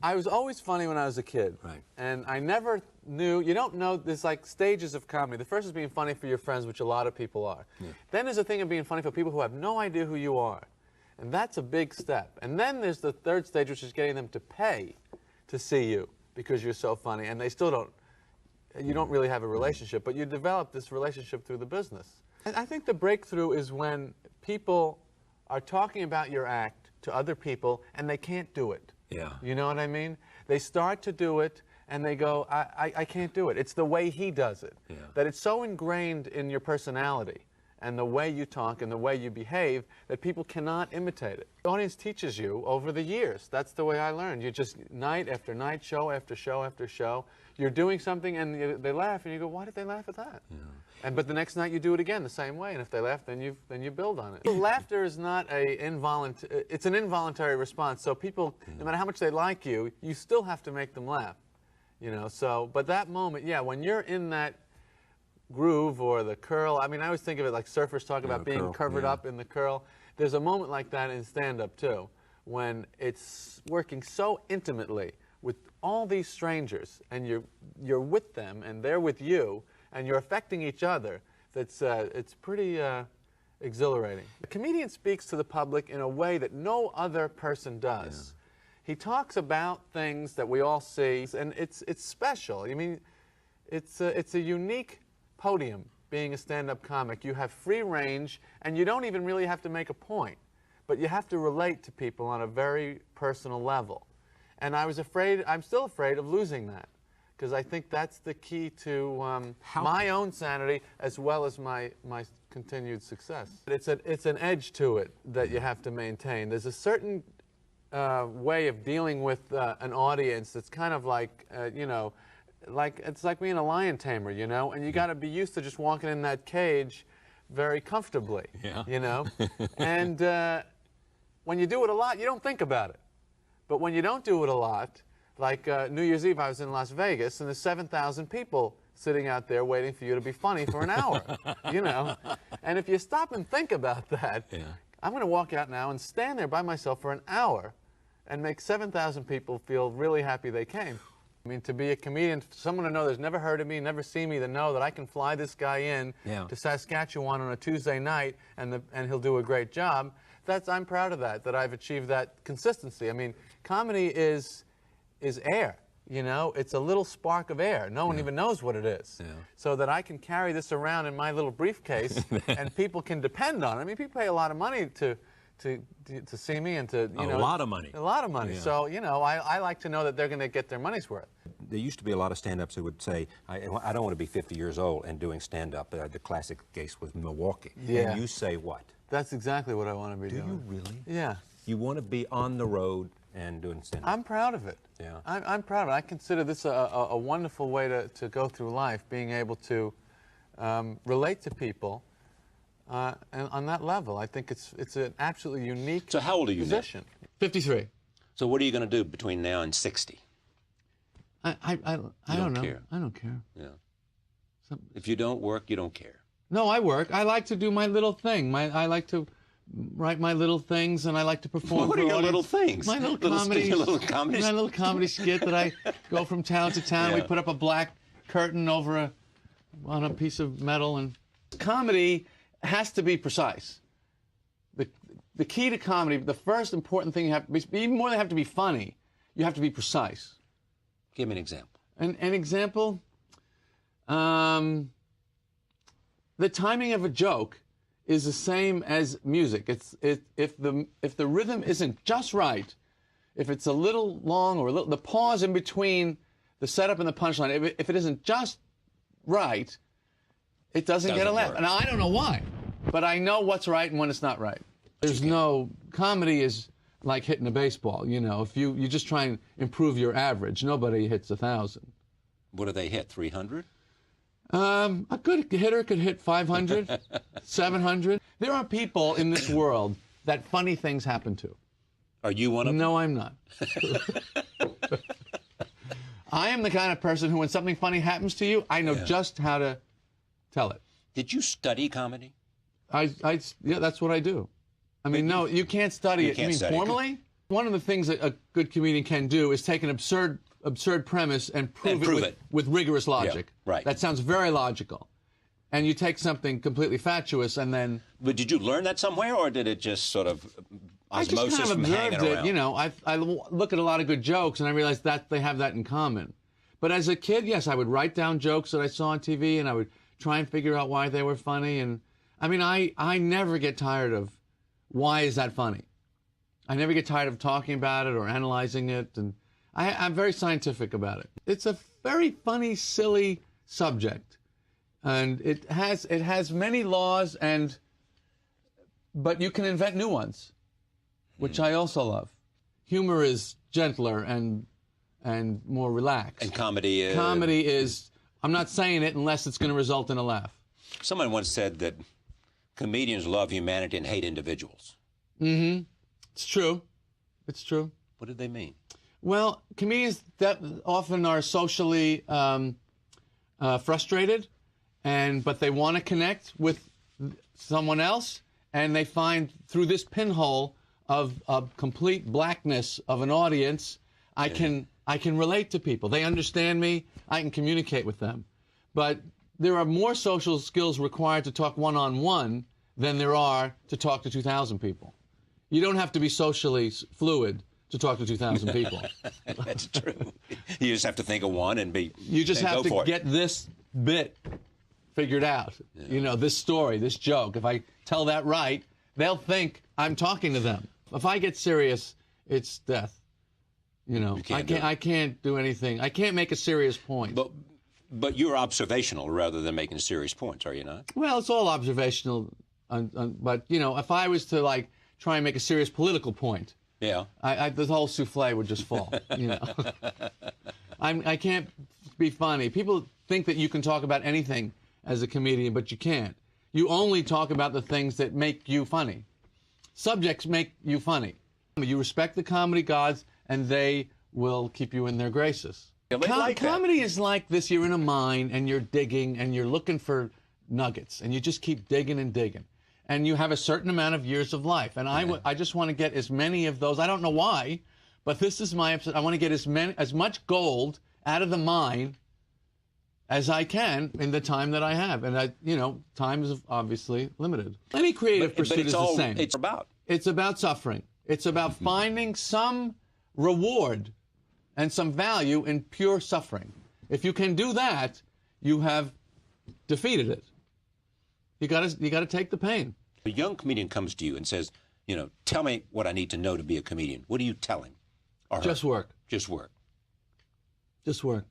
I was always funny when I was a kid. Right. And I never knew, you don't know, there's like stages of comedy. The first is being funny for your friends, which a lot of people are. Yeah. Then there's a thing of being funny for people who have no idea who you are. And that's a big step. And then there's the third stage, which is getting them to pay to see you because you're so funny. And they still don't, you don't really have a relationship, but you develop this relationship through the business. And I think the breakthrough is when people are talking about your act to other people and they can't do it. Yeah. You know what I mean? They start to do it and they go, I can't do it. It's the way he does it. Yeah. That it's so ingrained in your personality and the way you talk and the way you behave that people cannot imitate it. The audience teaches you over the years. That's the way I learned. You just, night after night, show after show after show, you're doing something and they laugh and you go, why did they laugh at that? Yeah. But the next night you do it again the same way, and if they laugh, then you build on it. Laughter is not it's an involuntary response, so people, no matter how much they like you, you still have to make them laugh. You know, so, but that moment, yeah, when you're in that groove or the curl, I mean, I always think of it like surfers talk about being covered up in the curl. There's a moment like that in stand-up too, when it's working so intimately with all these strangers, and you're with them, and they're with you, and you're affecting each other. That's it's pretty exhilarating. A comedian speaks to the public in a way that no other person does. Yeah. He talks about things that we all see, and it's special. I mean, it's a unique podium being a stand-up comic. You have free range, and you don't even really have to make a point, but you have to relate to people on a very personal level. And I was afraid, I'm still afraid of losing that, because I think that's the key to my own sanity as well as my continued success. It's an edge to it that you have to maintain. There's a certain way of dealing with an audience that's kind of like, you know, it's like being a lion tamer, you know, and you got to be used to just walking in that cage very comfortably, you know. And when you do it a lot, you don't think about it. But when you don't do it a lot, like New Year's Eve, I was in Las Vegas, and there's 7,000 people sitting out there waiting for you to be funny for an hour, you know. And if you stop and think about that, I'm going to walk out now and stand there by myself for an hour and make 7,000 people feel really happy they came. I mean, to be a comedian, someone to know that's never heard of me, never seen me, to know that I can fly this guy in to Saskatchewan on a Tuesday night and he'll do a great job, I'm proud of that I've achieved that consistency. I mean, comedy is air, you know? It's a little spark of air. No one even knows what it is. So that I can carry this around in my little briefcase and people can depend on it. I mean, people pay a lot of money to see me and to, you know. A lot of money. A lot of money. Yeah. So, you know, I like to know that they're going to get their money's worth. There used to be a lot of stand-ups who would say, I don't want to be 50 years old and doing stand-up. The classic case was Milwaukee. Yeah. And you say what? That's exactly what I want to be doing. Do you really? Yeah. You want to be on the road and doing stand-up? I'm proud of it. Yeah. I'm proud of it. I consider this a wonderful way to go through life, being able to relate to people and on that level. I think it's an absolutely unique So how old are you position. now? 53. So what are you going to do between now and 60? I don't know. Care. I don't care. Yeah. If you don't work, you don't care. No, I work. I like to do my little thing. I like to write my little things, and I like to perform. What are your little things? My little comedy. Little comedies? My little comedy skit that I go from town to town. Yeah. We put up a black curtain over on a piece of metal, and comedy has to be precise. The key to comedy, the first important thing you have to be, even more than have to be funny, you have to be precise. Give me an example. An example? The timing of a joke is the same as music. If the rhythm isn't just right, if it's a little long or the pause in between the setup and the punchline, if it isn't just right, it doesn't get a laugh. work. And I don't know why, but I know what's right and when it's not right. There's no, comedy is like hitting a baseball, you know. If you just try and improve your average, nobody hits 1,000. What do they hit, 300? A good hitter could hit 500, 700. There are people in this world that funny things happen to. Are you one of them? No, I'm not. I am the kind of person who, when something funny happens to you, I know just how to tell it. Did you study comedy? Yeah, that's what I do. I mean, no, you can't study it. You mean study it. formally? One of the things that a good comedian can do is take an absurd premise and prove it with rigorous logic. Yeah, right. That sounds very logical. And you take something completely fatuous and then... But did you learn that somewhere, or did it just sort of osmosis I just kind of from hanging observed it. around? You know, I look at a lot of good jokes and I realize that they have that in common. But as a kid, yes, I would write down jokes that I saw on TV and I would try and figure out why they were funny. And I mean, I never get tired of why is that funny. I never get tired of talking about it or analyzing it. And I'm very scientific about it. It's a very funny, silly subject. And it has many laws, but you can invent new ones, which I also love. Humor is gentler and more relaxed. And comedy is... Comedy is, I'm not saying it unless it's going to result in a laugh. Someone once said that comedians love humanity and hate individuals. Mm-hmm. It's true. It's true. What did they mean? Well, comedians that often are socially frustrated, but they want to connect with someone else, and they find through this pinhole of complete blackness of an audience, I can relate to people. They understand me. I can communicate with them. But there are more social skills required to talk one-on-one than there are to talk to 2,000 people. You don't have to be socially fluid to talk to 2,000 people. That's true. You just have to think of one and be... You just have to get this bit figured out. Yeah. You know, this story, this joke. If I tell that right, they'll think I'm talking to them. If I get serious, it's death. You know, I can't do anything. I can't make a serious point. But you're observational rather than making serious points, are you not? Well, it's all observational. But, you know, if I was to, like, try and make a serious political point, yeah, the whole souffle would just fall, you know. I can't be funny. People think that you can talk about anything as a comedian, but you can't. You only talk about the things that make you funny. Subjects make you funny. You respect the comedy gods, and they will keep you in their graces. Yeah, comedy is like this. You're in a mine, and you're digging, and you're looking for nuggets, and you just keep digging and digging. And you have a certain amount of years of life. And I just want to get as many of those. I don't know why, but this is my obsession. I want to get as much gold out of the mine as I can in the time that I have. And, you know, time is obviously limited. Any creative pursuit is the same. It's about suffering. It's about finding some reward and some value in pure suffering. If you can do that, you have defeated it. You got to take the pain. A young comedian comes to you and says, you know, tell me what I need to know to be a comedian. What are you telling? Just work. Just work. Just work.